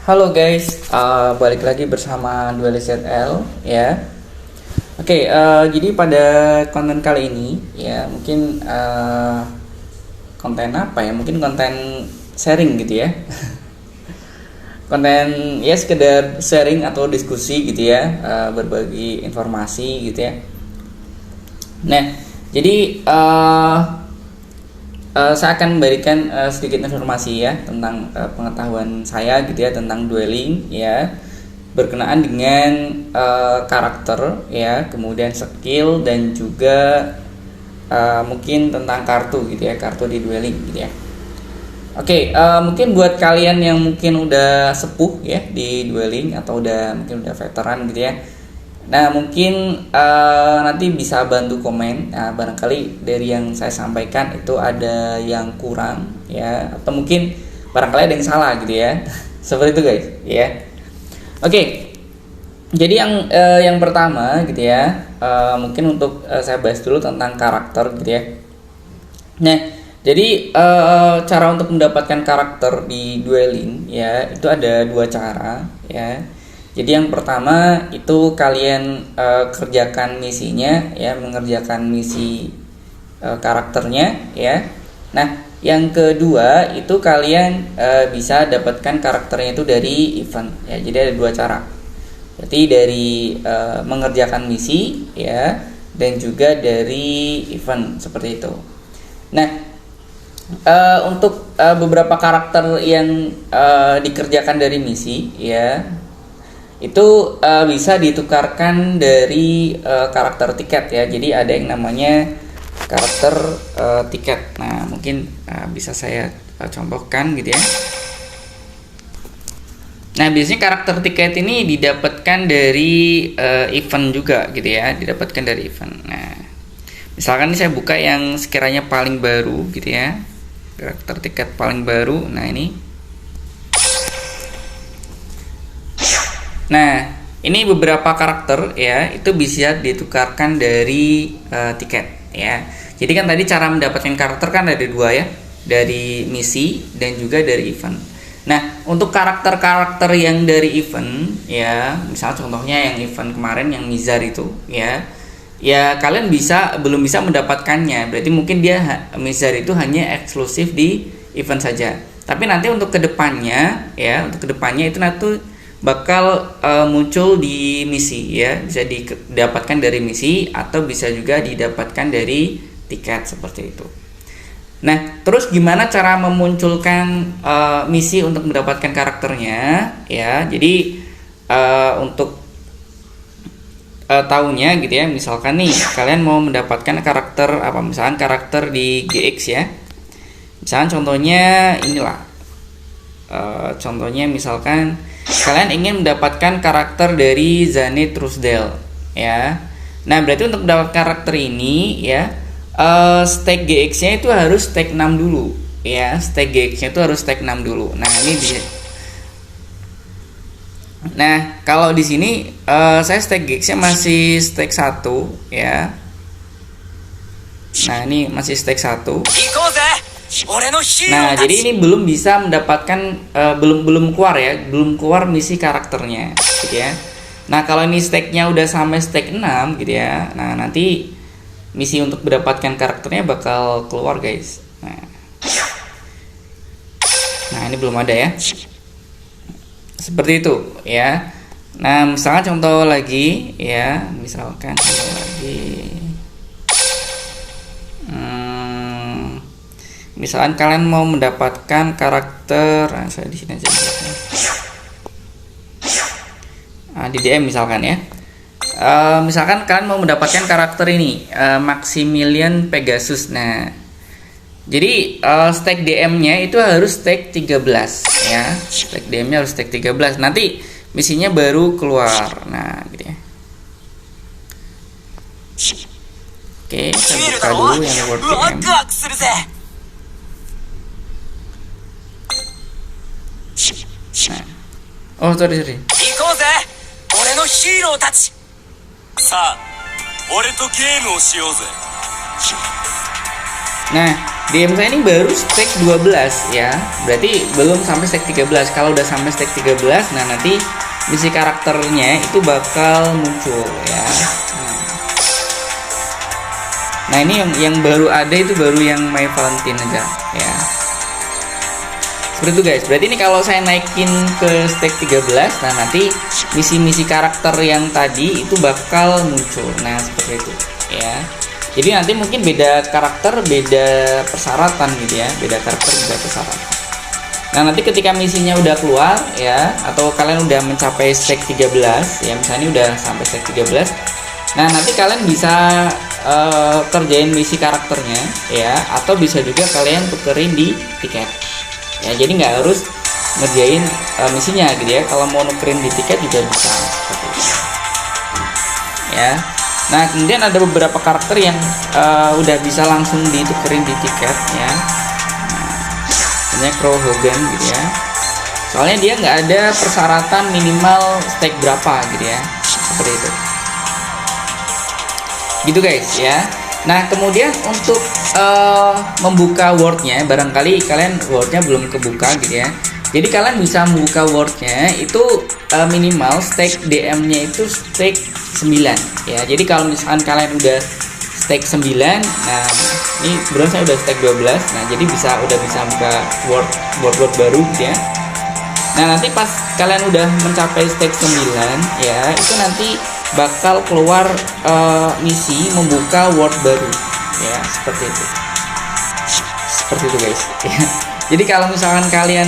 Halo guys, balik lagi bersama Dualisl ya. Oke, jadi pada konten kali ini ya mungkin konten apa ya? Mungkin konten sharing gitu ya. Konten ya sekedar sharing atau diskusi gitu ya, berbagi informasi gitu ya. Nah, jadi saya akan memberikan sedikit informasi ya tentang pengetahuan saya gitu ya tentang dueling ya, berkenaan dengan karakter ya, kemudian skill dan juga mungkin tentang kartu gitu ya, kartu di dueling gitu ya. Oke, mungkin buat kalian yang mungkin udah sepuh ya di dueling atau mungkin udah veteran gitu ya. Nah, mungkin nanti bisa bantu komen. Nah, barangkali dari yang saya sampaikan itu ada yang kurang ya, atau mungkin barangkali ada yang salah gitu ya. Seperti itu guys, ya. Oke. Jadi yang pertama gitu ya, mungkin untuk saya bahas dulu tentang karakter gitu ya. Nah, jadi cara untuk mendapatkan karakter di dueling ya, itu ada dua cara ya. Jadi yang pertama itu kalian kerjakan misinya ya, mengerjakan misi karakternya ya. Nah, yang kedua itu kalian bisa dapatkan karakternya itu dari event ya. Jadi ada dua cara. Berarti dari mengerjakan misi ya, dan juga dari event seperti itu. Nah, untuk beberapa karakter yang dikerjakan dari misi ya, itu bisa ditukarkan dari karakter tiket ya. Jadi ada yang namanya karakter tiket. Nah, mungkin bisa saya contohkan gitu ya. Nah, biasanya karakter tiket ini didapatkan dari event juga gitu ya, didapatkan dari event. Nah, misalkan ini saya buka yang sekiranya paling baru gitu ya, karakter tiket paling baru. Nah, ini. Nah, ini beberapa karakter ya, itu bisa ditukarkan dari tiket ya. Jadi kan tadi cara mendapatkan karakter kan ada dua ya, dari misi dan juga dari event. Nah, untuk karakter-karakter yang dari event ya, misalnya contohnya yang event kemarin yang Mizar itu ya, ya kalian belum bisa mendapatkannya. Berarti mungkin Mizar itu hanya eksklusif di event saja. Tapi nanti untuk kedepannya ya, itu nanti bakal muncul di misi ya, bisa didapatkan dari misi atau bisa juga didapatkan dari tiket seperti itu. Nah, terus gimana cara memunculkan misi untuk mendapatkan karakternya ya? Jadi untuk tahunya gitu ya, misalkan nih kalian mau mendapatkan karakter apa, misalkan karakter di GX ya, misalkan contohnya inilah, contohnya misalkan kalian ingin mendapatkan karakter dari Zenith Truesdale ya. Nah, berarti untuk mendapatkan karakter ini ya, stack GX-nya itu harus stack 6 dulu ya. Stack GX-nya itu harus stack 6 dulu. Nah, ini Nah, kalau di sini saya stack GX-nya masih stack 1 ya. Nah, ini masih stack 1. Nah, jadi ini belum bisa mendapatkan belum keluar ya, belum keluar misi karakternya gitu ya. Nah, kalau ini stacknya udah sampai stack 6 gitu ya. Nah, nanti misi untuk mendapatkan karakternya bakal keluar, guys. Nah, ini belum ada ya. Seperti itu ya. Nah, misalnya contoh lagi ya, misalkan contoh lagi. Misalkan kalian mau mendapatkan karakter, saya di sini aja. Di DM misalkan ya. Misalkan kalian mau mendapatkan karakter ini, Maximilian Pegasus. Nah, jadi stack DM-nya itu harus stack 13 ya. Stack DM-nya harus stack 13. Nanti misinya baru keluar. Nah, gitu ya. Oke, kita buka dulu yang World DM. Nah. Oh, sorry. Nah, DM saya ini baru stack 12 ya. Berarti belum sampai stack 13. Kalau udah sampai stack 13, nah nanti misi karakternya itu bakal muncul ya. Nah, ini yang baru ada itu baru yang My Valentine aja ya. Seperti itu guys. Berarti ini kalau saya naikin ke stack 13, nah nanti misi-misi karakter yang tadi itu bakal muncul. Nah, seperti itu ya. Jadi nanti mungkin beda karakter, beda persyaratan gitu ya. Beda karakter, beda persyaratan. Nah, nanti ketika misinya udah keluar ya, atau kalian udah mencapai stack 13 ya, misalnya udah sampai stack 13. Nah, nanti kalian bisa kerjain misi karakternya ya, atau bisa juga kalian tukerin di tiket. Ya, jadi nggak harus ngerjain misinya gitu ya. Kalau mau nukerin di tiket juga bisa seperti itu. Ya. Nah, kemudian ada beberapa karakter yang udah bisa langsung ditukerin di tiket ya. Nah, Crow Hogan gitu ya. Soalnya dia nggak ada persyaratan minimal stake berapa gitu ya. Seperti itu. Gitu guys ya. Nah, kemudian untuk membuka wordnya, barangkali kalian wordnya belum kebuka gitu ya. Jadi kalian bisa membuka wordnya itu minimal stake DM-nya itu stake 9 ya. Jadi kalau misalkan kalian udah stake 9, nah ini kebetulan saya udah stake 12. Nah, jadi udah bisa buka word baru gitu ya. Nah, nanti pas kalian udah mencapai stake 9 ya, itu nanti bakal keluar misi membuka word baru ya, seperti itu. Seperti itu guys ya. Jadi kalau misalkan kalian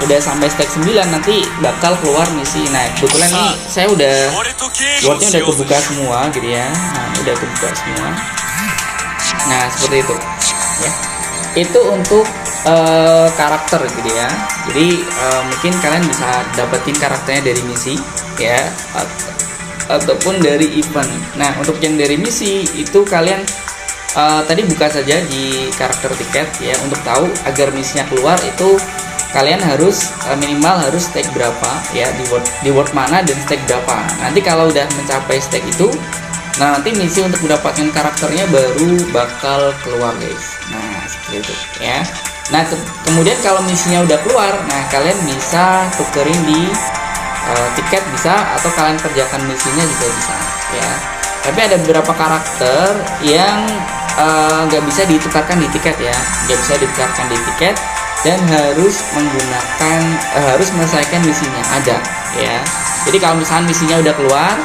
udah sampai stack 9, nanti bakal keluar misi. Nah, kebetulan nih saya wordnya udah kebuka semua gitu ya. Nah, udah kebuka semua. Nah, seperti itu ya. Itu untuk karakter gitu ya. Jadi mungkin kalian bisa dapetin karakternya dari misi ya, ataupun dari event. Nah, untuk yang dari misi itu kalian tadi buka saja di karakter tiket ya, untuk tahu agar misinya keluar itu kalian harus minimal harus stake berapa ya, di word mana dan stake berapa. Nanti kalau udah mencapai stake itu, nah nanti misi untuk mendapatkan karakternya baru bakal keluar guys. Nah, seperti itu ya. Nah, kemudian kalau misinya udah keluar, nah kalian bisa tukerin di tiket bisa, atau kalian kerjakan misinya juga bisa ya. Tapi ada beberapa karakter yang nggak bisa ditukarkan di tiket ya, nggak bisa ditukarkan di tiket dan harus menyelesaikan misinya ada ya. Jadi kalau misalnya misinya udah keluar,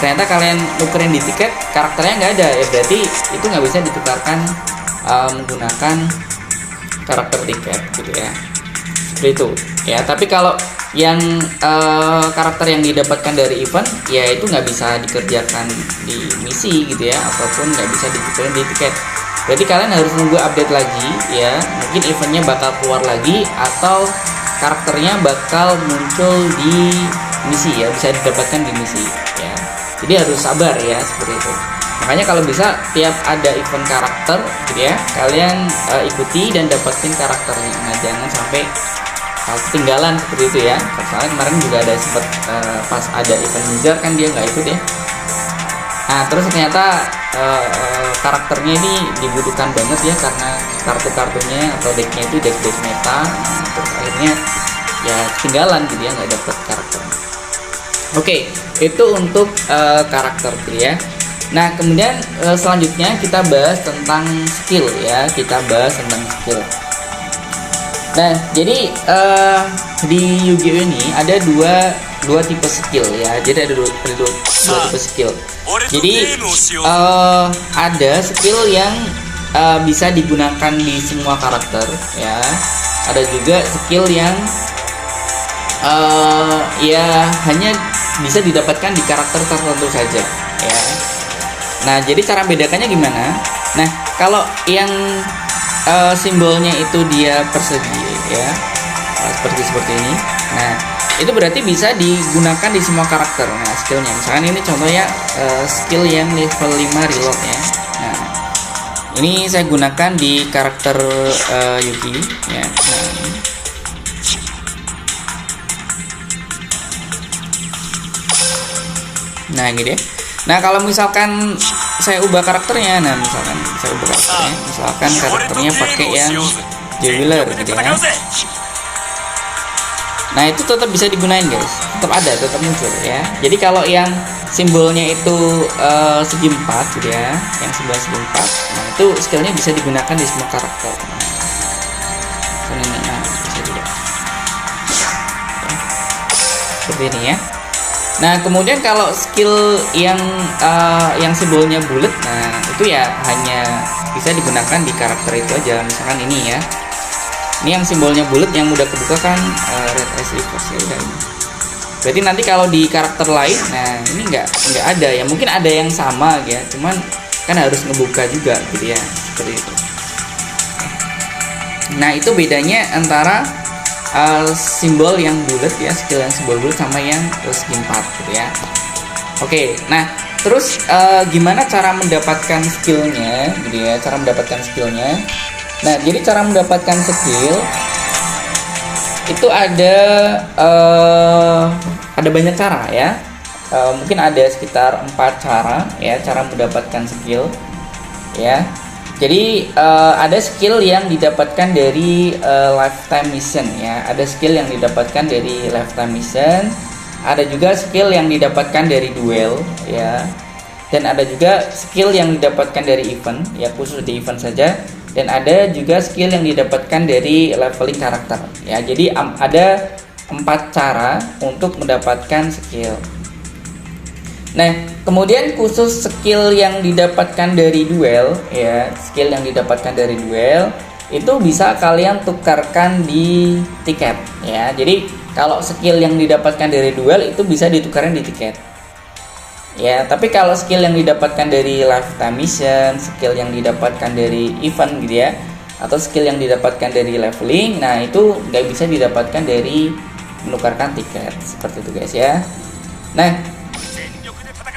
ternyata kalian nukerin di tiket, karakternya nggak ada ya, berarti itu nggak bisa ditukarkan menggunakan karakter tiket gitu ya. Seperti itu ya. Tapi kalau yang karakter yang didapatkan dari event ya, itu nggak bisa dikerjakan di misi gitu ya, ataupun nggak bisa ditukerin di tiket. Berarti kalian harus nunggu update lagi ya, mungkin eventnya bakal keluar lagi, atau karakternya bakal muncul di misi ya, bisa didapatkan di misi ya. Jadi harus sabar ya, seperti itu. Makanya kalau bisa tiap ada event karakter gitu ya, kalian ikuti dan dapetin karakternya. Nah, jangan sampai ketinggalan seperti itu ya. Soalnya kemarin juga ada sempat pas ada event Wizard kan dia nggak ikut ya. Nah, terus ternyata karakternya ini dibutuhkan banget ya, karena kartu-kartunya atau decknya itu deck meta. Nah, terus akhirnya ya ketinggalan gitu ya, nggak dapet karakternya. Oke, itu untuk karakter gitu ya. Nah, kemudian selanjutnya kita bahas tentang skill ya. Kita bahas tentang skill. Nah, jadi di Yu-Gi-Oh ini ada dua tipe skill ya. Jadi ada dua tipe skill. Jadi ada skill yang bisa digunakan di semua karakter ya. Ada juga skill yang ya hanya bisa didapatkan di karakter tertentu saja ya. Nah, jadi cara bedakannya gimana? Nah, kalau yang simbolnya itu dia persegi ya, seperti ini. Nah, itu berarti bisa digunakan di semua karakter. Nah, skillnya misalkan ini contohnya skill yang level 5 reload ya. Nah, ini saya gunakan di karakter Yuki ya. Nah, gitu ya. Nah, kalau misalkan saya ubah karakternya. Nah, misalkan saya ubah karakternya, misalkan karakternya pakai yang Jewiller gitu ya. Nah, itu tetap bisa digunain guys, tetap ada, tetap muncul ya. Jadi kalau yang simbolnya itu segi 4 gitu ya, yang sebelah segi 4, nah itu skillnya bisa digunakan di semua karakter. Nah, bisa juga seperti ini ya. Nah, kemudian kalau skill yang simbolnya bulat, nah itu ya hanya bisa digunakan di karakter itu aja. Misalkan ini ya, ini yang simbolnya bulat yang udah kebuka kan, red ice reverse ya udah ini. Berarti nanti kalau di karakter lain, nah ini nggak ada ya, mungkin ada yang sama ya, cuman kan harus ngebuka juga gitu ya, seperti itu. Nah, itu bedanya antara simbol yang bulat ya, skill yang simbol bulat sama yang segi 4 gitu ya. Oke, nah terus gimana cara mendapatkan skillnya gitu ya, cara mendapatkan skillnya. Nah, jadi cara mendapatkan skill itu ada banyak cara ya. Mungkin ada sekitar 4 cara ya, cara mendapatkan skill ya. Jadi ada skill yang didapatkan dari lifetime mission ya, ada skill yang didapatkan dari lifetime mission, ada juga skill yang didapatkan dari duel ya, dan ada juga skill yang didapatkan dari event ya, khusus di event saja, dan ada juga skill yang didapatkan dari leveling karakter ya. Jadi ada 4 cara untuk mendapatkan skill. Nah, kemudian khusus skill yang didapatkan dari duel ya, skill yang didapatkan dari duel itu bisa kalian tukarkan di tiket ya. Jadi kalau skill yang didapatkan dari duel itu bisa ditukarkan di tiket ya. Tapi kalau skill yang didapatkan dari lifetime mission, skill yang didapatkan dari event gitu ya, atau skill yang didapatkan dari leveling, nah itu nggak bisa didapatkan dari menukarkan tiket, seperti itu guys ya. Nah,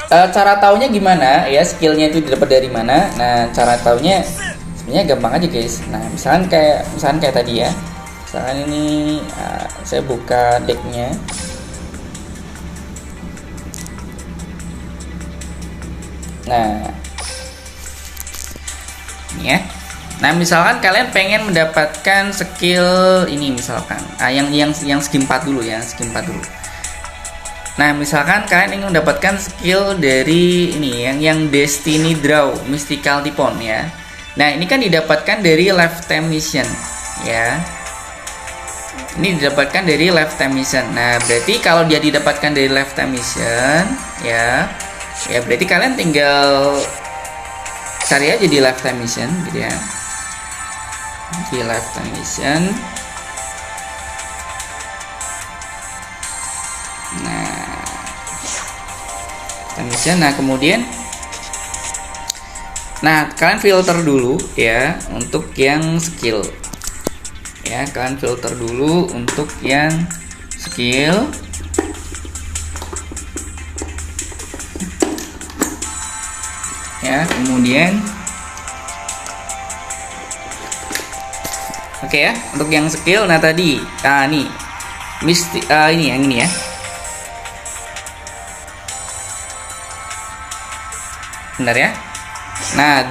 cara taunya gimana ya, skillnya itu didapat dari mana? Nah, cara taunya sebenarnya gampang aja guys. Nah, misalkan kayak tadi ya, misalkan ini saya buka decknya. Nah, ini ya. Nah, misalkan kalian pengen mendapatkan skill ini, misalkan yang segi 4 dulu ya, segi 4 dulu. Nah, misalkan kalian ingin mendapatkan skill dari ini yang Destiny Draw Mystical Tipon ya. Nah, ini kan didapatkan dari lifetime mission ya. Ini didapatkan dari lifetime mission. Nah, berarti kalau dia didapatkan dari lifetime mission ya berarti kalian tinggal cari aja di lifetime mission gitu ya. Di lifetime mission. Nah, kemudian kalian filter dulu ya untuk yang skill ya, kalian filter dulu untuk yang skill ya, kemudian oke ya, untuk yang skill. Nah, tadi nih ini yang ini ya. Benar ya. Nah,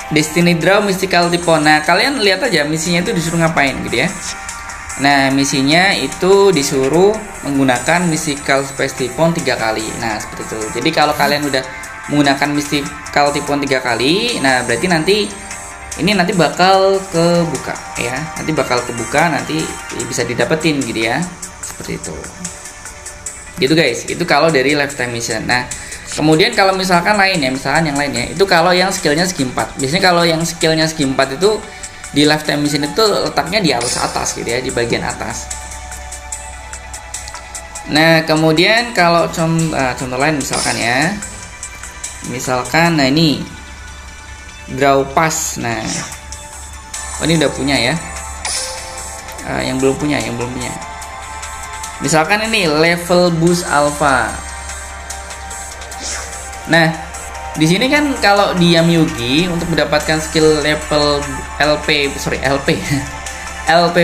Destiny Draw Mystical Tipon. Nah, kalian lihat aja misinya itu disuruh ngapain gitu ya. Nah, misinya itu disuruh menggunakan Mystical Space Tipon 3 kali. Nah, seperti itu. Jadi kalau kalian udah menggunakan Mystical Tipon 3 kali, nah berarti nanti bakal kebuka ya. Nanti bakal kebuka, nanti bisa didapetin gitu ya. Seperti itu. Gitu guys. Itu kalau dari lifetime mission. Nah, kemudian kalau misalkan lainnya, misalkan yang lainnya itu kalau yang skillnya segi 4. Biasanya kalau yang skillnya segi 4 itu di lifetime mission itu letaknya di atas gitu ya, di bagian atas. Nah, kemudian kalau contoh lain misalkan ya, misalkan nah ini draw pass. Nah, ini udah punya ya. Yang belum punya. Misalkan ini level boost alpha. Nah, di sini kan kalau di Yamyugi untuk mendapatkan skill level LP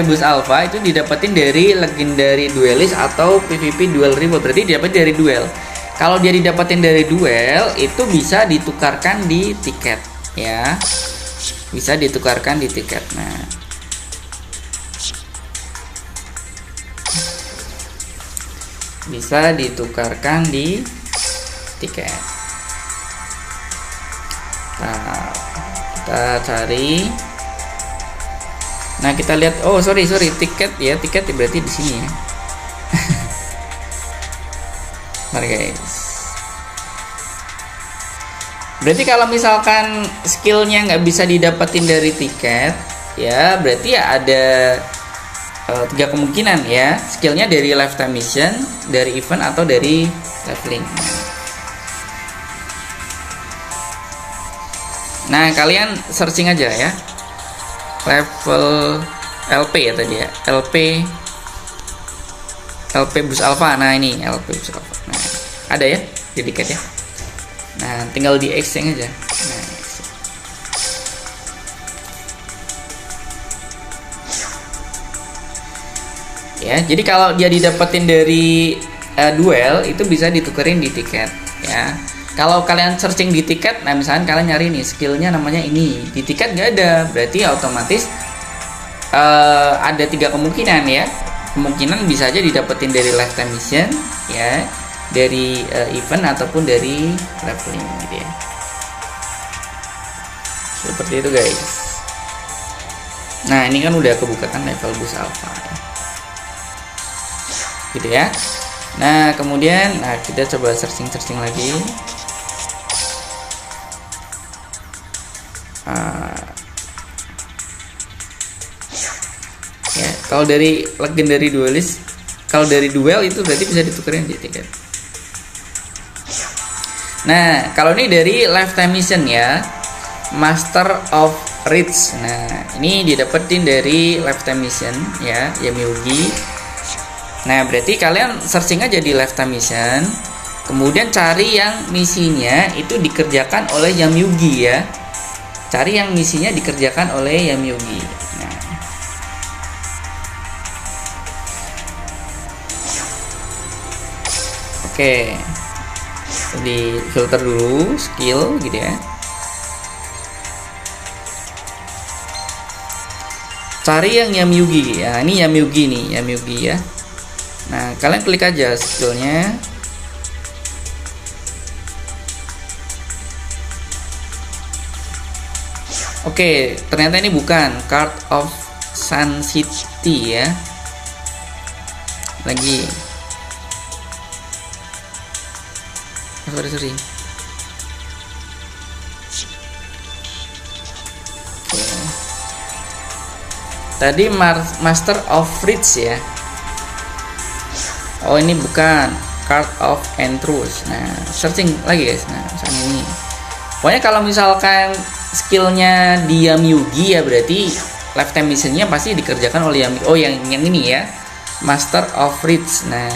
boost alpha itu didapetin dari legendary duelist atau PvP duel reward. Berarti didapat dari duel. kalau dia didapetin dari duel itu bisa ditukarkan di tiket ya, bisa ditukarkan di tiket. Nah, bisa ditukarkan di tiket. Nah, kita cari. Nah, kita lihat. Oh, sorry tiket ya, tiket berarti di sini ya. Mari guys. Berarti kalau misalkan skillnya nggak bisa didapetin dari tiket, ya berarti ya ada 3 kemungkinan ya. Skillnya dari lifetime mission, dari event, atau dari leveling. Nah, kalian searching aja ya. Level LP ya tadi ya. LP bus alpha. Nah, ini LP bus alpha. Nah, ada ya di tiket ya. Nah, tinggal di exchange aja. Nah, ya, jadi kalau dia didapetin dari duel itu bisa ditukerin di tiket ya. Kalau kalian searching di tiket, nah misalkan kalian nyari nih skillnya namanya ini, di tiket nggak ada, berarti otomatis ada 3 kemungkinan ya. Kemungkinan bisa aja didapetin dari lifetime mission ya, dari event, ataupun dari leveling gitu ya. Seperti itu guys. Nah, ini kan udah kebuka kan level bus alpha ya. Gitu ya. Nah, kemudian kita coba searching lagi. Ya, kalau dari legendary duelist, kalau dari duel itu berarti bisa ditukerin di tiket. Nah, kalau ini dari lifetime mission ya, Master of Rits. Nah, ini didapetin dari lifetime mission ya, Yami-Yugi. Nah, berarti kalian searching aja di lifetime mission, kemudian cari yang misinya itu dikerjakan oleh Yami-Yugi ya. Cari yang misinya dikerjakan oleh Yami-Yugi. Nah, oke, di filter dulu skill gitu ya. Cari yang Yami-Yugi ya. Ini Yami-Yugi nih, Yami-Yugi ya. Nah, kalian klik aja skillnya. Oke, ternyata ini bukan Card of Sun City ya. Lagi. Sorry. Oke. Tadi Master of Rits ya. Oh, ini bukan Card of Entrus. Nah, searching lagi guys. Nah, misalnya ini. Pokoknya kalau misalkan skillnya di Yami-Yugi ya, berarti lifetime missionnya pasti dikerjakan oleh Yami. Oh, yang ini ya, Master of Rits. Nah,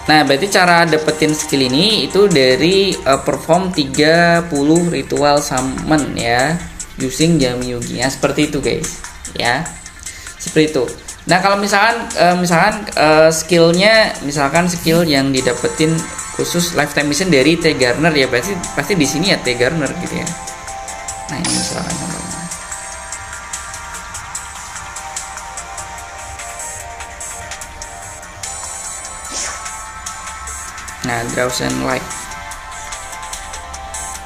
berarti cara dapetin skill ini itu dari perform 30 ritual summon ya, using Yami-Yugi. Ya, seperti itu guys ya, seperti itu. Nah, kalau misalkan skillnya, misalkan skill yang didapetin khusus lifetime mission dari T Garner ya, pasti di sini ya T Garner gitu ya. Nah, ini misalkan contohnya. Nah, Drausen Light.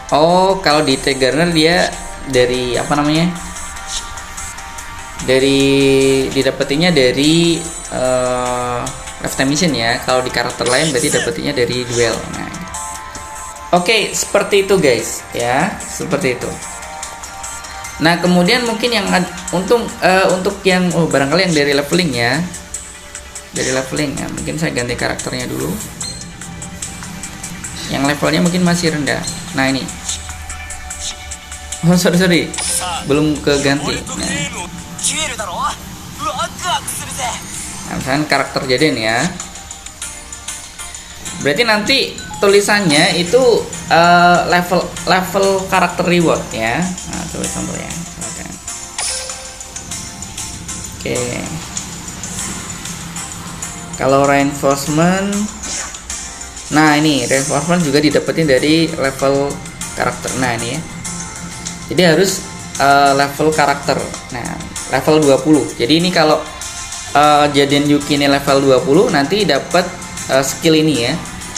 Oh, kalau di T Garner dia dari apa namanya? Didapetinnya dari lifetime mission ya. Kalau di karakter lain berarti dapetinnya dari duel. Nah, oke, seperti itu guys ya, seperti itu. Nah, kemudian mungkin yang untuk yang barangkali yang dari leveling ya, mungkin saya ganti karakternya dulu. Yang levelnya mungkin masih rendah. Nah, ini. Oh, sorry, belum keganti. Nah, misalkan karakter Jaden ya. Berarti nanti tulisannya itu level karakter reward ya. Nah, coba contohnya. Oke. Kalau reinforcement Nah ini reinforcement juga didapetin dari level karakter. Nah ini ya, jadi harus level karakter. Nah level 20. Jadi ini kalau jadian Yuki ini level 20 nanti dapat skill ini ya.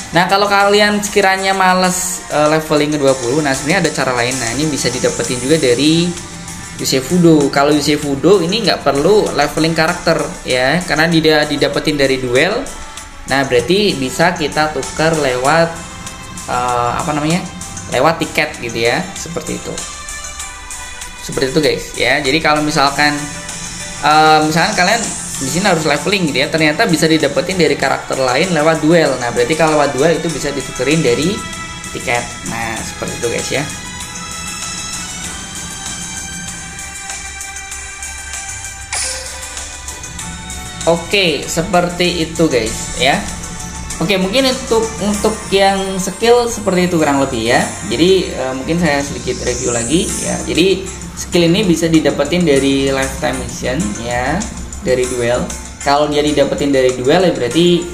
Nah kalau kalian sekiranya males leveling ke 20, nah sebenarnya ada cara lain. Nah ini bisa didapetin juga dari Yusei Fudo. Kalau Yusei Fudo ini nggak perlu leveling karakter ya, karena dia didapetin dari duel. Nah berarti bisa kita tukar lewat lewat tiket gitu ya, seperti itu. Seperti itu guys ya. Jadi kalau misalkan kalian di sini harus leveling gitu ya, ternyata bisa didapetin dari karakter lain lewat duel. Nah berarti kalau lewat duel itu bisa ditukerin dari tiket. Nah seperti itu guys ya. Oke, seperti itu guys ya. Oke, mungkin untuk yang skill seperti itu kurang lebih ya. Jadi mungkin saya sedikit review lagi ya. Jadi skill ini bisa didapetin dari lifetime mission ya, dari duel. Kalau dia didapetin dari duel ya berarti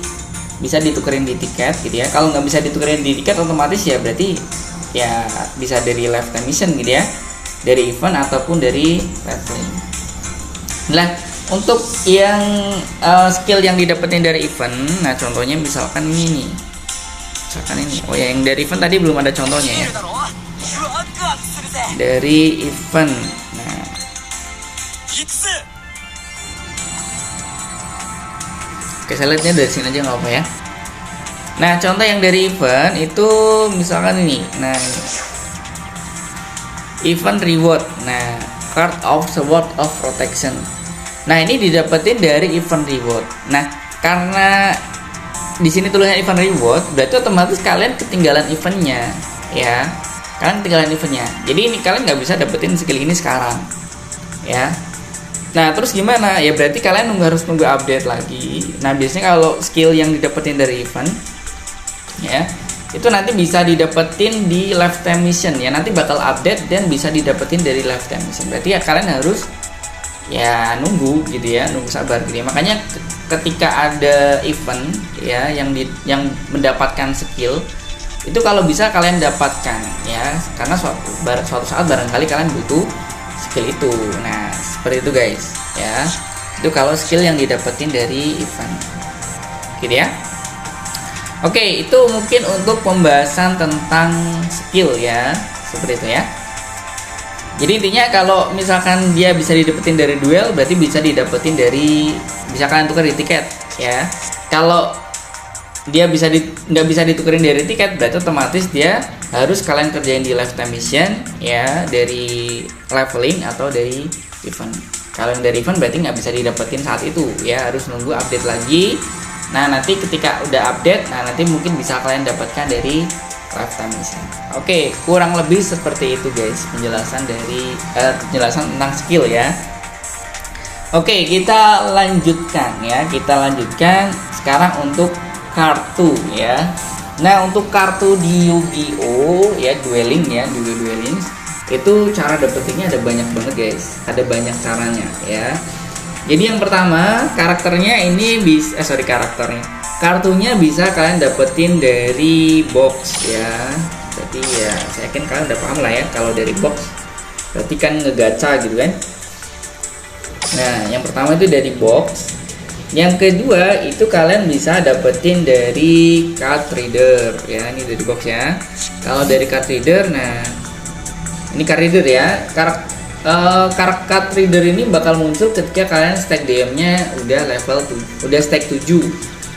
bisa ditukerin di tiket gitu ya. Kalau nggak bisa ditukerin di tiket otomatis ya berarti ya bisa dari lifetime mission gitu ya, dari event ataupun dari leveling. Nah untuk yang skill yang didapetin dari event, nah contohnya misalkan ini nih, misalkan ini. Oh ya, yang dari event tadi belum ada contohnya ya. Dari event, nah oke saya lihatnya dari sini aja nggak apa ya. Nah contoh yang dari event itu misalkan ini, nah ini. Event reward, nah card of sword of protection. Nah ini didapetin dari event reward. Nah karena di sini tulisnya event reward, berarti otomatis kalian ketinggalan eventnya, ya. Kalian ketinggalan eventnya. Jadi ini kalian nggak bisa dapetin skill ini sekarang, ya. Nah terus gimana? Ya berarti kalian harus nunggu update lagi. Nah biasanya kalau skill yang didapetin dari event, ya, itu nanti bisa didapetin di lifetime mission ya. Nanti bakal update dan bisa didapetin dari lifetime mission. Berarti ya kalian harus ya nunggu gitu ya, nunggu sabar gitu ya. Makanya ketika ada event ya yang mendapatkan skill itu kalau bisa kalian dapatkan ya, karena suatu saat barangkali kalian butuh skill itu. Nah seperti itu guys ya, itu kalau skill yang didapetin dari event gitu ya. Oke, itu mungkin untuk pembahasan tentang skill ya, seperti itu ya. Jadi intinya kalau misalkan dia bisa didapetin dari duel, berarti bisa didapetin dari, bisa kalian tukar di tiket ya. Kalau dia nggak bisa ditukerin dari tiket, berarti otomatis dia harus kalian kerjain di lifetime mission ya, dari leveling atau dari event. Kalau dari event berarti nggak bisa didapetin saat itu ya, harus nunggu update lagi. Nah nanti ketika udah update, nah nanti mungkin bisa kalian dapatkan dari lifetime mission. Oke, kurang lebih seperti itu guys penjelasan dari penjelasan tentang skill ya. Oke, kita lanjutkan ya. Kita lanjutkan sekarang untuk kartu ya. Nah, untuk kartu di Yu-Gi-Oh ya, dueling ya, dueling itu cara dapetinnya ada banyak banget guys. Ada banyak caranya ya. Jadi yang pertama, karakternya ini kartunya bisa kalian dapetin dari box ya. Berarti ya saya yakin kalian udah paham lah ya, kalau dari box berarti kan ngegacha gitu kan. Nah yang pertama itu dari box. Yang kedua itu kalian bisa dapetin dari card reader ya, ini dari box ya. Kalau dari card reader, nah ini card reader ya. Card reader ini bakal muncul ketika kalian stack DM-nya udah level udah stack 7.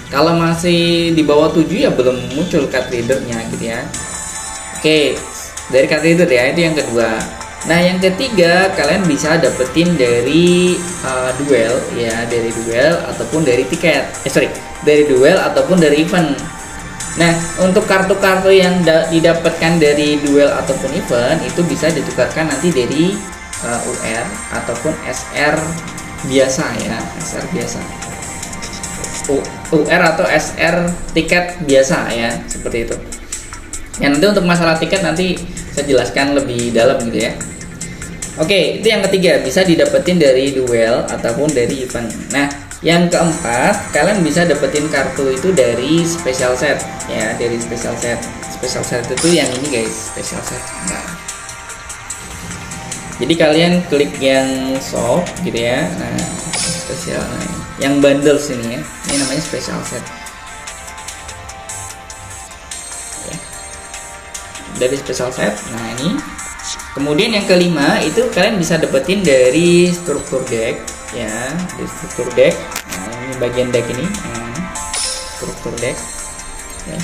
Kalau masih di bawah 7 ya belum muncul card reader-nya gitu ya. Oke, dari card reader ya, itu yang kedua. Nah, yang ketiga kalian bisa dapetin dari duel ya, dari duel ataupun dari tiket. Dari duel ataupun dari event. Nah, untuk kartu-kartu yang didapatkan dari duel ataupun event itu bisa ditukarkan nanti dari UR ataupun SR biasa ya, SR biasa. UR atau SR tiket biasa ya, seperti itu. Yang nanti untuk masalah tiket nanti saya jelaskan lebih dalam gitu ya. Oke, itu yang ketiga, bisa didapetin dari duel ataupun dari event. Nah, Yang keempat, kalian bisa dapetin kartu itu dari special set ya, dari special set. Special set itu yang ini guys, special set. Nah, jadi kalian klik yang shop gitu ya. Nah, spesial, nah, yang bundles ini ya, ini namanya special set. Ya. Dari special set. Nah ini. Kemudian yang kelima itu kalian bisa dapetin dari struktur deck ya, di struktur deck. Nah, ini bagian deck ini, struktur deck ya.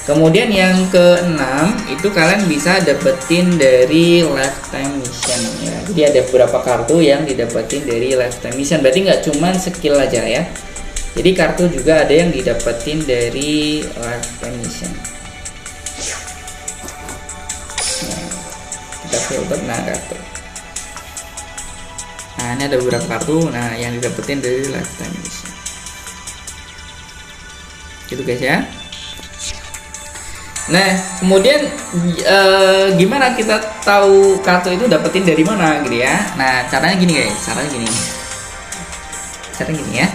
Kemudian yang keenam itu kalian bisa dapetin dari lifetime mission ya. Jadi ada beberapa kartu yang didapetin dari lifetime mission, berarti nggak cuman skill aja ya, jadi kartu juga ada yang didapetin dari lifetime mission. Nah, kita filter, nah kartu. Nah ini ada beberapa kartu, nah yang didapetin dari lifetime mission gitu guys ya. Nah kemudian gimana kita tahu kartu itu dapetin dari mana gitu ya. Nah caranya gini guys, caranya gini ya.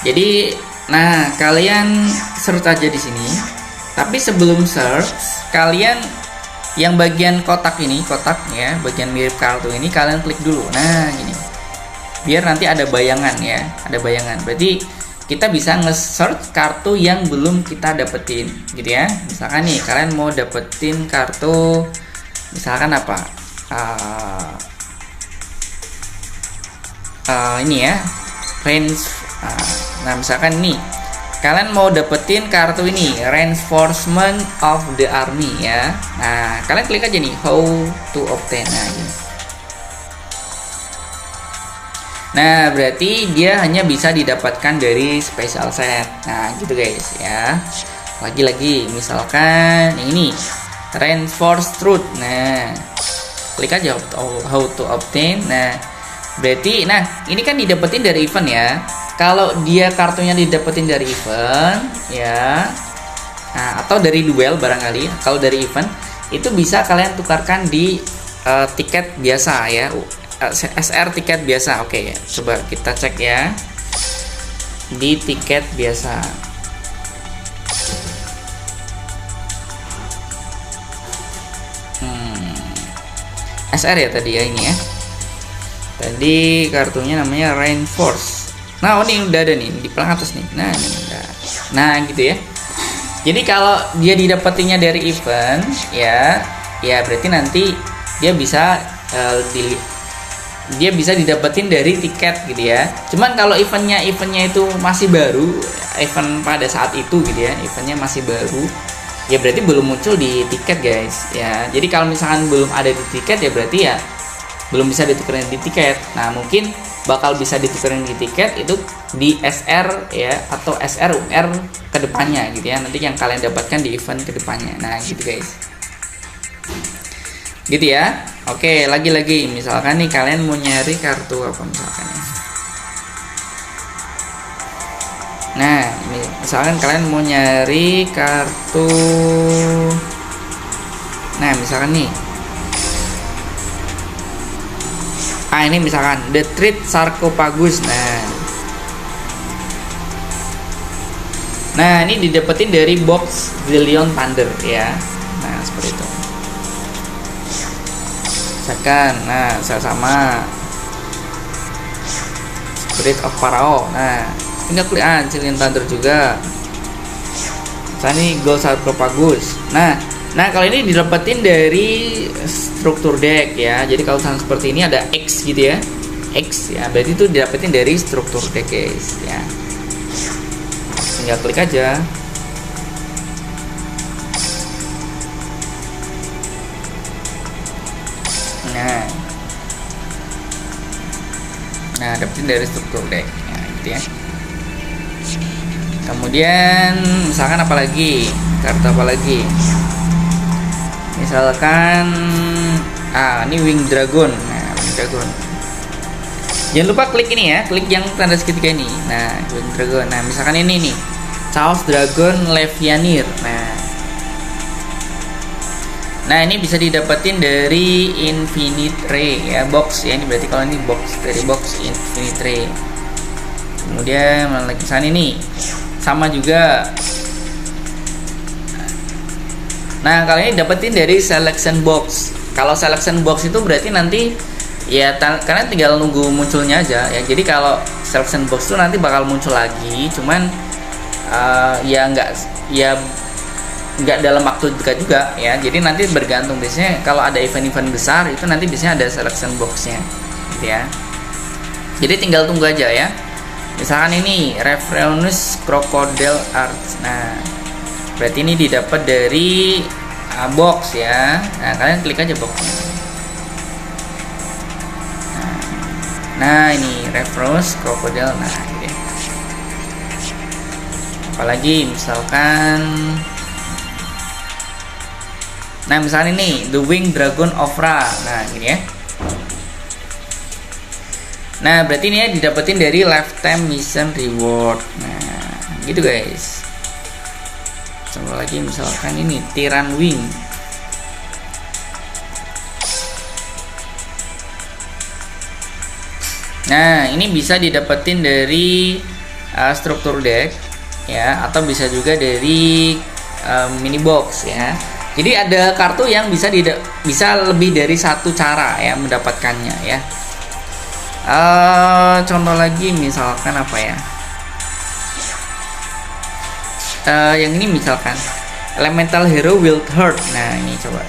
Jadi nah kalian search aja di sini, tapi sebelum search kalian yang bagian kotak ini, kotak ya, bagian mirip kartu ini kalian klik dulu. Nah gini, biar nanti ada bayangan ya, ada bayangan. Berarti kita bisa nge-search kartu yang belum kita dapetin gitu ya. Misalkan nih kalian mau dapetin kartu misalkan apa, ini ya, range. Nah misalkan nih kalian mau dapetin kartu ini, reinforcement of the army ya. Nah kalian klik aja nih how to obtain. Nah gini. Nah berarti dia hanya bisa didapatkan dari special set. Nah gitu guys ya. Lagi-lagi misalkan yang ini reinforced truth. Nah klik aja how to obtain. Nah berarti nah ini kan didapetin dari event ya. Kalau dia kartunya didapetin dari event ya, nah, atau dari duel barangkali. Kalau dari event itu bisa kalian tukarkan di tiket biasa ya, SR tiket biasa. Oke, coba kita cek ya di tiket biasa. SR ya tadi ya, ini ya. Tadi kartunya namanya Reinforce. Nah, ini udah ada nih di paling atas nih. Nah, ini udah. Nah, gitu ya. Jadi kalau dia didapatinya dari event ya, ya berarti nanti dia bisa dia bisa didapetin dari tiket gitu ya. Cuman kalau eventnya itu masih baru, event pada saat itu gitu ya, eventnya masih baru, ya berarti belum muncul di tiket guys ya. Jadi kalau misalkan belum ada di tiket ya berarti ya belum bisa ditukerin di tiket. Nah mungkin bakal bisa ditukerin di tiket itu di SR ya, atau SRUR kedepannya gitu ya, nanti yang kalian dapatkan di event kedepannya. Nah gitu guys, gitu ya. Oke, lagi-lagi misalkan nih kalian mau nyari kartu apa misalkan ya. Nah misalkan kalian mau nyari kartu, nah misalkan nih, ini misalkan The Treat Sarcophagus. Nah ini didapetin dari box Zillion Thunder ya. Nah seperti itu. Misalkan, nah sama Spirit of Pharaoh. Nah ini klik Zillion Thunder juga. Misalnya ini Gold Sarcophagus. Nah kalau ini didapetin dari struktur deck ya. Jadi kalau misalnya seperti ini ada X gitu ya, X ya, berarti itu didapetin dari struktur deck guys ya. Tinggal klik aja. Nah dapetin dari struktur deck ya, gitu ya. Kemudian misalkan apalagi, kartu apa lagi? Misalkan ini Wing Dragon. Nah Wing Dragon, jangan lupa klik ini ya, klik yang tanda segitiga ini. Nah Wing Dragon. Nah misalkan ini nih Chaos Dragon Levianir. Nah, ini bisa didapetin dari Infinite Ray ya, box ya. Ini berarti kalau ini box, dari box Infinite Ray. Kemudian lagi sana ini sama juga. Nah, kali ini dapetin dari selection box. Kalau selection box itu berarti nanti ya karena tinggal nunggu munculnya aja ya. Jadi kalau selection box itu nanti bakal muncul lagi, cuman ya nggak dalam waktu dekat juga ya. Jadi nanti bergantung, biasanya kalau ada event-event besar itu nanti biasanya ada selection boxnya gitu ya. Jadi tinggal tunggu aja ya. Misalkan ini Referenus Crocodile Arch. Nah, berarti ini didapat dari box ya. Nah, kalian klik aja boxnya. Nah, ini Referenus Crocodile. Nah, gitu ya. Apalagi misalkan, nah misalnya ini The Winged Dragon of Ra. Nah, gini ya. Nah, berarti ini ya didapetin dari lifetime mission reward. Nah, gitu guys. Coba lagi misalkan ini Tyran Wing. Nah, ini bisa didapetin dari struktur deck ya, atau bisa juga dari mini box ya. Jadi ada kartu yang bisa lebih dari satu cara ya mendapatkannya ya. Contoh lagi misalkan apa ya? Yang ini misalkan Elemental Hero Wild Heart. Nah, ini coba.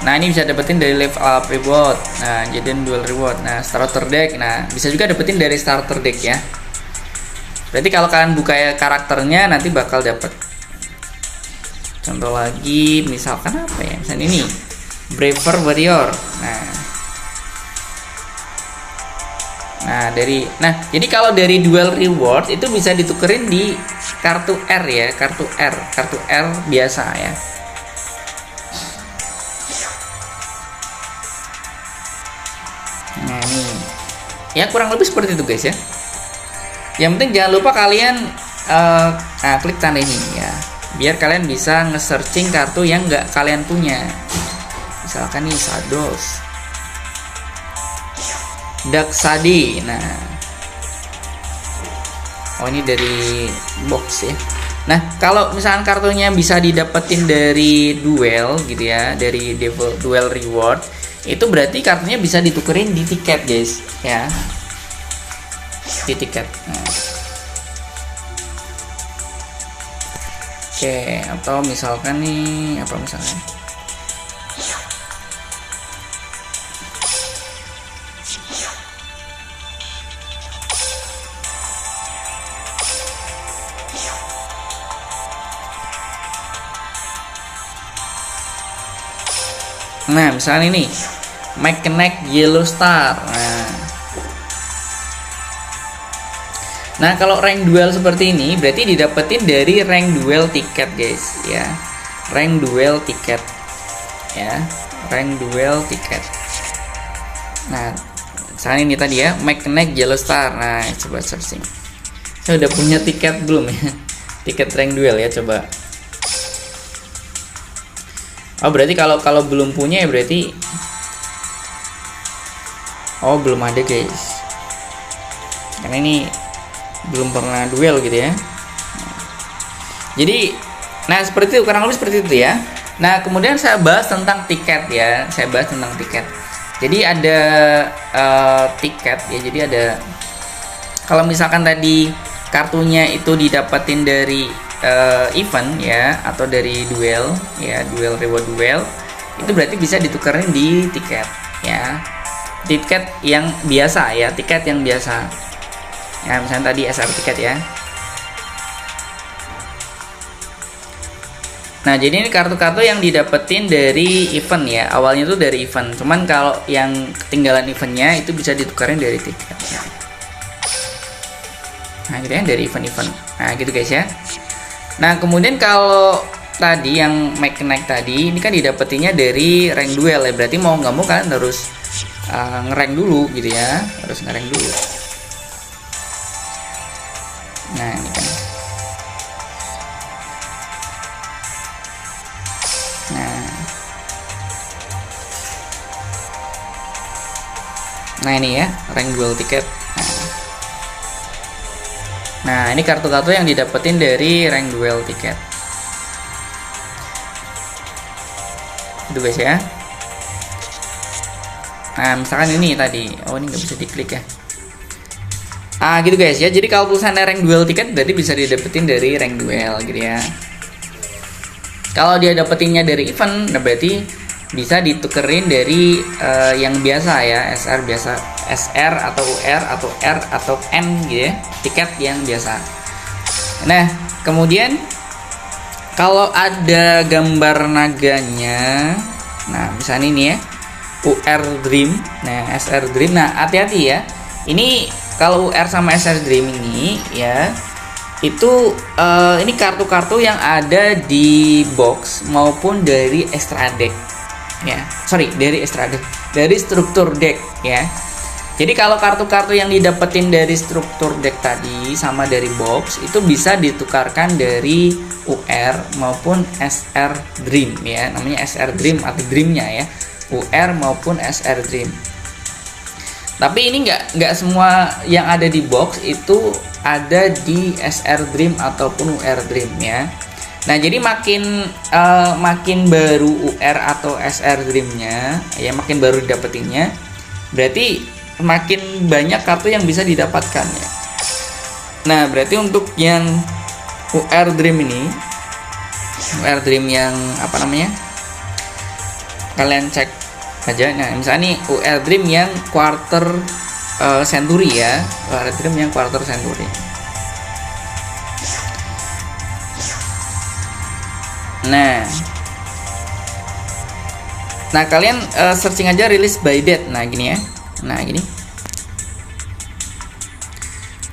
Nah, ini bisa dapetin dari level up reward. Nah, jadiin dual reward. Nah, starter deck. Nah, bisa juga dapetin dari starter deck ya. Berarti kalau kalian buka ya karakternya nanti bakal dapet. Contoh lagi misalkan apa ya? Misalnya ini Braver Warrior. Nah, jadi kalau dari dual reward itu bisa ditukerin di kartu R ya, kartu R biasa ya. Nah, ini ya kurang lebih seperti itu guys ya. Yang penting jangan lupa kalian klik tanda ini ya, biar kalian bisa nge-searching kartu yang nggak kalian punya. Misalkan nih Shadows, Dark Sadi. Nah, oh ini dari box ya. Nah, kalau misalkan kartunya bisa didapetin dari duel gitu ya, dari duel reward, itu berarti kartunya bisa ditukerin di tiket guys ya, di tiket. Nah. Oke, atau misalkan nih apa misalnya? Nah, misalnya ini Mechanic Yellow Star. Nah, kalau rank duel seperti ini berarti didapetin dari rank duel tiket guys ya. Rank duel tiket ya, rank duel tiket. Nah, misalnya ini tadi ya Mechanic Yellow Star. Nah, coba searching. Saya udah punya tiket belum ya? Tiket rank duel ya, coba. Oh, berarti kalau belum punya ya berarti belum ada guys. Karena ini belum pernah duel gitu ya. Jadi seperti itu, kurang lebih seperti itu ya. Nah, kemudian saya bahas tentang tiket ya. Saya bahas tentang tiket. Jadi ada tiket ya. Jadi ada, kalau misalkan tadi kartunya itu didapetin dari event ya, atau dari duel ya, duel reward duel, itu berarti bisa ditukerin di tiket ya, tiket yang biasa ya, tiket yang biasa ya, misalnya tadi SR tiket ya. Nah, jadi ini kartu-kartu yang didapetin dari event ya, awalnya itu dari event, cuman kalau yang ketinggalan eventnya itu bisa ditukerin dari tiket ya. Nah, gitu ya, dari event-event. Nah, gitu guys ya. Nah, kemudian kalau tadi yang Mechanic tadi ini kan didapetinnya dari rank duel ya, berarti mau nggak mau kalian harus ngerank dulu gitu ya, harus ngerank dulu. Nah, ini kan. Nah ini ya, rank duel tiket. Nah ini kartu-kartu yang didapetin dari rank duel tiket. Itu guys ya. Nah misalkan ini tadi, oh ini nggak bisa diklik ya. Gitu guys ya. Jadi kalau tulisannya rank duel tiket berarti bisa didapetin dari rank duel gitu ya. Kalau dia dapetinnya dari event, nah berarti bisa ditukerin dari yang biasa ya, SR biasa, SR atau UR atau R atau N gitu ya, tiket yang biasa. Nah kemudian kalau ada gambar naganya, nah misalnya ini ya, UR Dream, nah SR Dream, nah hati-hati ya, ini kalau UR sama SR Dream ini ya, itu ini kartu-kartu yang ada di box maupun dari extra deck ya, dari extra deck, dari struktur deck ya. Jadi kalau kartu-kartu yang didapetin dari struktur deck tadi sama dari box itu bisa ditukarkan dari UR maupun SR Dream ya, namanya SR Dream atau Dreamnya ya, UR maupun SR Dream. Tapi ini nggak semua yang ada di box itu ada di SR Dream ataupun UR Dream ya. Nah jadi makin baru UR atau SR Dreamnya ya, makin baru dapetinnya, berarti makin banyak kartu yang bisa didapatkan ya. Nah berarti untuk yang UR Dream ini, UR Dream yang apa namanya, kalian cek aja. Nah misalnya nih UR Dream yang quarter century ya, UR Dream yang quarter century. Nah kalian searching aja release by date. Nah gini ya, nah gini.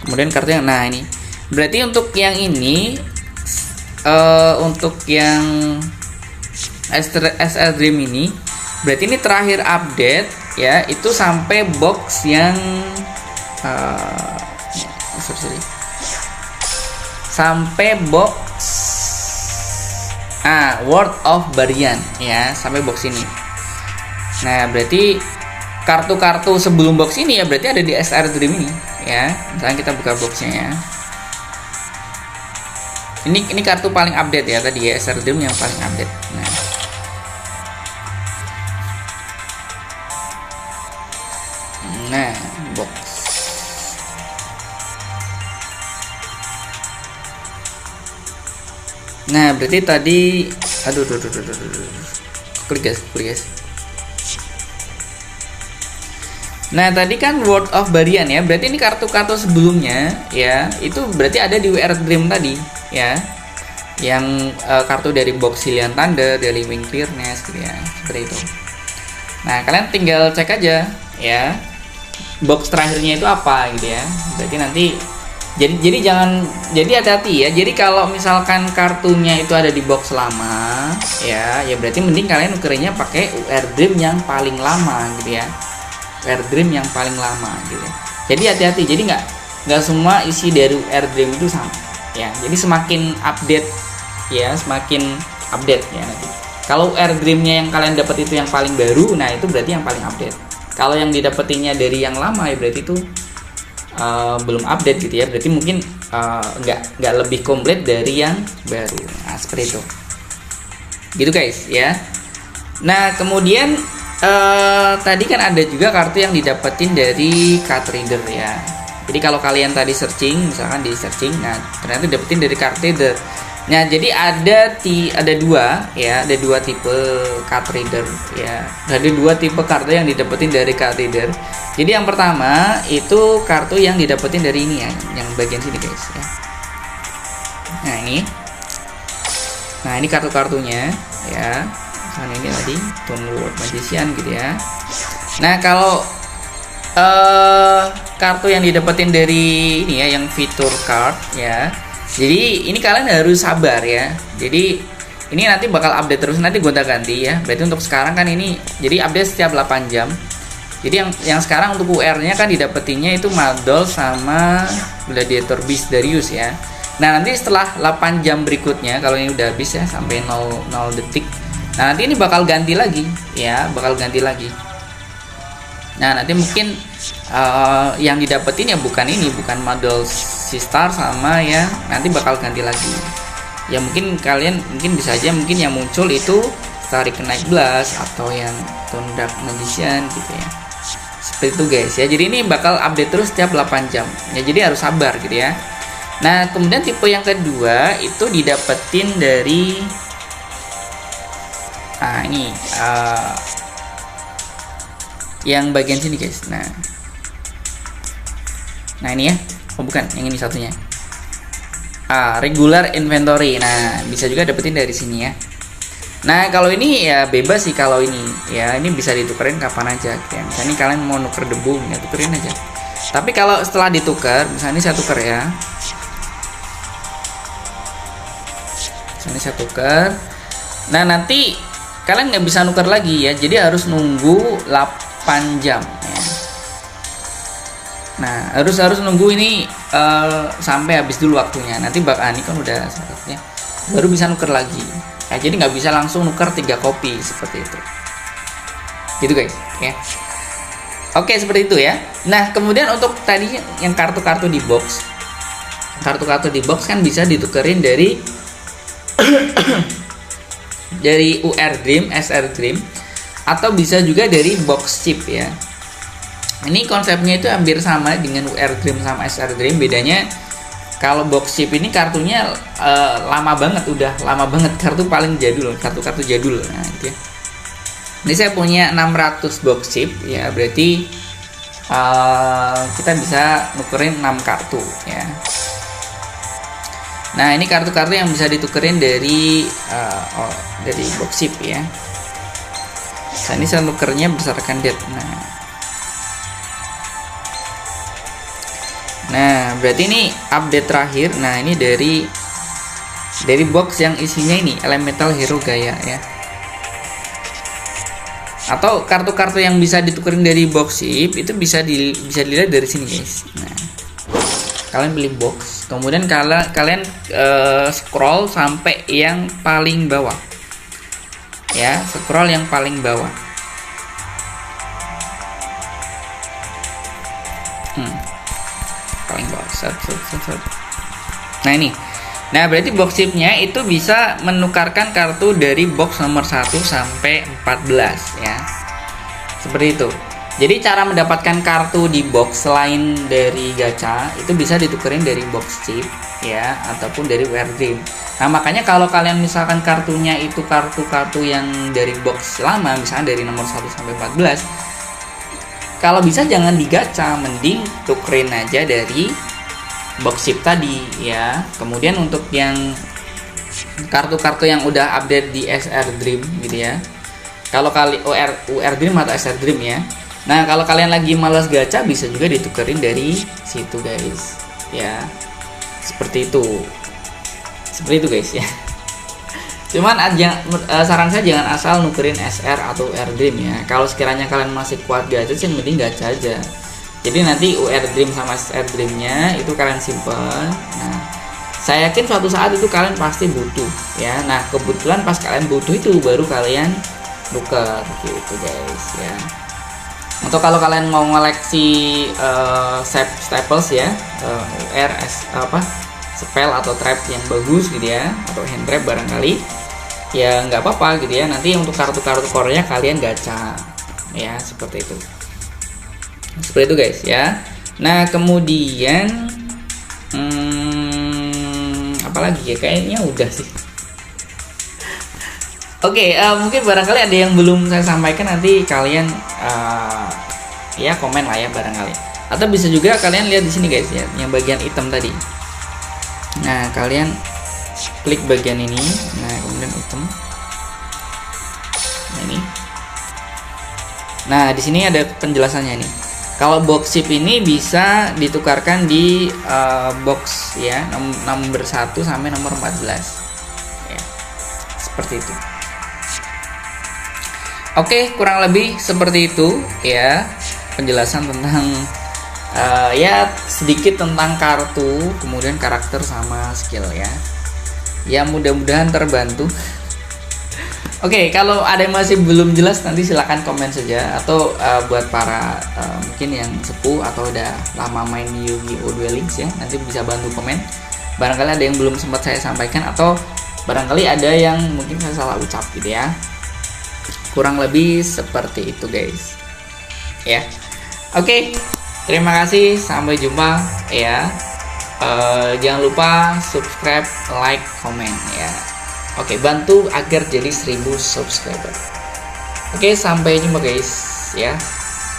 Kemudian kartu yang, nah ini berarti untuk yang ini untuk yang SR Dream ini berarti ini terakhir update ya, itu sampai box yang sampai box World of Variant ya, sampai box ini. Nah berarti kartu-kartu sebelum box ini ya berarti ada di SR Dream ini ya. Misalnya kita buka boxnya ya, ini kartu paling update ya tadi ya, SR Dream yang paling update. Nah box. Nah berarti tadi aduh klik guys. Nah tadi kan World of Variant ya, berarti ini kartu-kartu sebelumnya ya, itu berarti ada di WR Dream tadi ya, yang kartu dari box Hylian Thunder, dari Wing Clearness gitu ya, seperti itu. Nah kalian tinggal cek aja ya box terakhirnya itu apa gitu ya. Berarti nanti jadi hati-hati ya. Jadi kalau misalkan kartunya itu ada di box lama ya berarti mending kalian nukernya pakai UR Dream yang paling lama gitu ya, UR Dream yang paling lama gitu ya. Jadi hati-hati, jadi nggak semua isi dari UR Dream itu sama ya. Jadi semakin update ya, semakin update ya nanti. Kalau UR Dreamnya yang kalian dapat itu yang paling baru, nah itu berarti yang paling update. Kalau yang didapetinnya dari yang lama ya berarti itu belum update gitu ya, berarti mungkin nggak lebih komplit dari yang baru. Nah seperti itu gitu guys ya. Nah kemudian tadi kan ada juga kartu yang didapetin dari card reader ya. Jadi kalau kalian tadi searching, misalkan di searching, nah ternyata dapetin dari card reader. Nah jadi ada dua tipe card reader ya. Ada dua tipe kartu yang didapetin dari card reader. Jadi yang pertama itu kartu yang didapetin dari ini ya, yang bagian sini guys ya. Nah ini kartu-kartunya ya. Misalnya ini tadi Toon World Magician gitu ya. Nah kalau kartu yang didapetin dari ini ya, yang fitur card ya, jadi ini kalian harus sabar ya. Jadi ini nanti bakal update terus, nanti gonta-ganti ya. Berarti untuk sekarang kan ini jadi update setiap 8 jam. Jadi yang sekarang untuk UR-nya kan didapetinnya itu Madol sama Gladiator Beast Darius ya. Nah nanti setelah 8 jam berikutnya, kalau ini udah habis ya sampai 0 detik, nah nanti ini bakal ganti lagi ya, bakal ganti lagi. Nah nanti mungkin yang didapetin ya bukan ini, bukan model si Star sama yang nanti bakal ganti lagi. Ya mungkin kalian bisa aja mungkin yang muncul itu Starry Night Blast atau yang Tone Dark Magician gitu ya. Seperti itu guys ya. Jadi ini bakal update terus setiap 8 jam. Ya jadi harus sabar gitu ya. Nah, kemudian tipe yang kedua itu didapetin dari ini yang bagian sini guys. Nah ini ya. Oh bukan, yang ini satunya. Regular inventory. Nah, bisa juga dapetin dari sini ya. Nah, kalau ini ya bebas sih kalau ini. Ya, ini bisa ditukerin kapan aja. Ya, misalnya kalian mau nuker debu, ya tukerin aja. Tapi kalau setelah ditukar, misalnya saya tuker ya. Misalnya saya tuker. Nah, nanti kalian nggak bisa nuker lagi ya. Jadi harus nunggu 8 jam ya. Nah, harus nunggu ini sampai habis dulu waktunya. Nanti ini kan udah saatnya baru bisa nuker lagi. Ya, jadi nggak bisa langsung nuker 3 kopi seperti itu. Gitu guys, ya. Oke, seperti itu ya. Nah, kemudian untuk tadi yang kartu-kartu di box. Kartu-kartu di box kan bisa ditukerin dari dari UR Dream, SR Dream, atau bisa juga dari box chip ya. Ini konsepnya itu hampir sama dengan UR Dream sama SR Dream. Bedanya kalau box chip ini kartunya lama banget, udah lama banget, kartu paling jadul, kartu-kartu jadul. Nah, gitu ya. Ini saya punya 600 box chip ya, berarti kita bisa nukerin 6 kartu ya. Nah, ini kartu-kartu yang bisa ditukerin dari box chip ya. Nah, ini saya nukernya berdasarkan date. Nah, berarti ini update terakhir. Nah, ini dari box yang isinya ini Elemental Hero Gaia ya. Atau kartu-kartu yang bisa ditukerin dari box chip itu bisa dilihat dari sini guys. Nah, kalian pilih box, kemudian kalian scroll sampai yang paling bawah. Ya, scroll yang paling bawah. Paling bawah. Nah ini. Nah, berarti box chipnya itu bisa menukarkan kartu dari box nomor 1 sampai 14 ya. Seperti itu. Jadi cara mendapatkan kartu di box selain dari gacha itu bisa ditukerin dari box chip ya, ataupun dari UR Dream. Nah, makanya kalau kalian misalkan kartunya itu kartu-kartu yang dari box lama, misalnya dari nomor 1 sampai 14, kalau bisa jangan digacha, mending tukerin aja dari box chip tadi ya. Kemudian untuk yang kartu-kartu yang udah update di SR Dream gitu ya, kalau UR Dream atau SR Dream ya. Nah, kalau kalian lagi malas gacha bisa juga ditukerin dari situ guys ya. Seperti itu guys ya. Cuman saran saya jangan asal nukerin SR atau UR Dream ya. Kalau sekiranya kalian masih kuat gacha sih mending gacha aja. Jadi nanti UR Dream sama SR Dream-nya itu kalian simpan. Nah, saya yakin suatu saat itu kalian pasti butuh ya. Nah, kebetulan pas kalian butuh itu baru kalian nuker gitu guys ya. Untuk kalau kalian mau ngoleksi staples ya, spell atau trap yang bagus gitu ya, atau hand trap barangkali, ya nggak apa-apa gitu ya. Nanti untuk kartu-kartu core-nya kalian gacha ya, seperti itu guys ya. Nah, kemudian apalagi ya, kayaknya udah sih. Oke, mungkin barangkali ada yang belum saya sampaikan, nanti kalian ya komen lah ya barangkali. Atau bisa juga kalian lihat di sini guys ya, yang bagian hitam tadi. Nah, kalian klik bagian ini, nah kemudian hitam. Nah, ini. Nah, di sini ada penjelasannya nih. Kalau box chip ini bisa ditukarkan di box ya, nomor 1 sampai nomor 14. Ya. Seperti itu. Oke, kurang lebih seperti itu ya penjelasan tentang ya sedikit tentang kartu, kemudian karakter sama skill ya. Ya mudah-mudahan terbantu. Oke, kalau ada yang masih belum jelas nanti silakan komen saja, atau buat para mungkin yang sepuh atau udah lama main Yu-Gi-Oh! Duel Links ya, nanti bisa bantu komen. Barangkali ada yang belum sempat saya sampaikan, atau barangkali ada yang mungkin saya salah ucap gitu ya. Kurang lebih seperti itu guys. Ya. Oke. Terima kasih, sampai jumpa ya. Jangan lupa subscribe, like, komen ya. Oke, bantu agar jadi 1000 subscriber. Oke, sampai jumpa guys ya.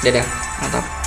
Dadah, mantap.